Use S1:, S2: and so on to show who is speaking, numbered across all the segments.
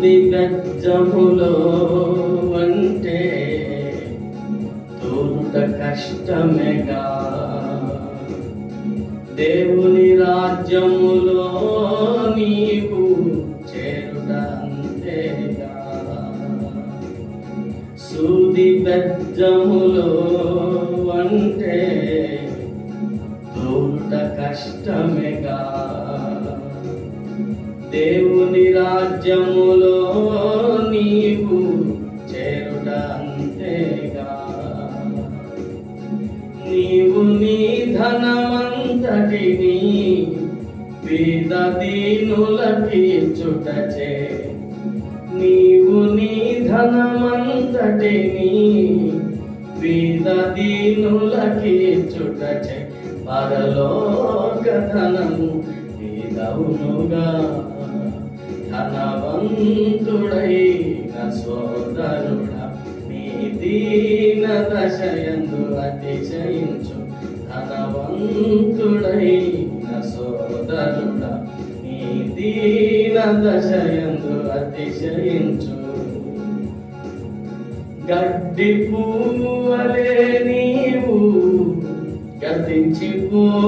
S1: సూది బెజ్జములో అంటే తోరుట కష్టమేగా, దేవుని రాజ్యములో నీవు చేరుట అంతేగా. సూది బెజ్జములో అంటే తోరుట కష్టమేగా, దేవుని రాజ్యములో నీవు చేరుట అంతేగా. నీవు నీ ధనమంతటిని పేద దీనులకిచ్చుటచే, నీవు నీ ధనమంతటిని పేద దీనులకిచ్చుటచే పరలోక ధనము నీదవునుగా. ధనవంతుడైన సోదరుడా నీ దీన దశయందు అతిశయించు. ధనవంతుడైన సోదరుడా నీ దీన దశయందు అతిశయించు. గడ్డి పువ్వువలే నీవు గతించిపోవునుగా,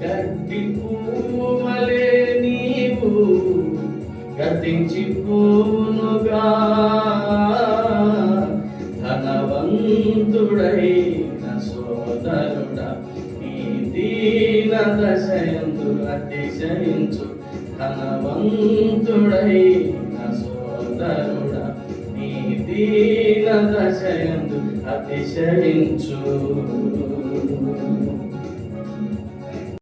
S1: గడ్డి పువ్వువలే నీవు గతించిపోవునుగా. ధనవంతుడైన సోదరుడా నీ దీన దశయందు అతిశయించు. ధనవంతుడైన సోదరుడా నీ దీన దశయందు అతిశయించు.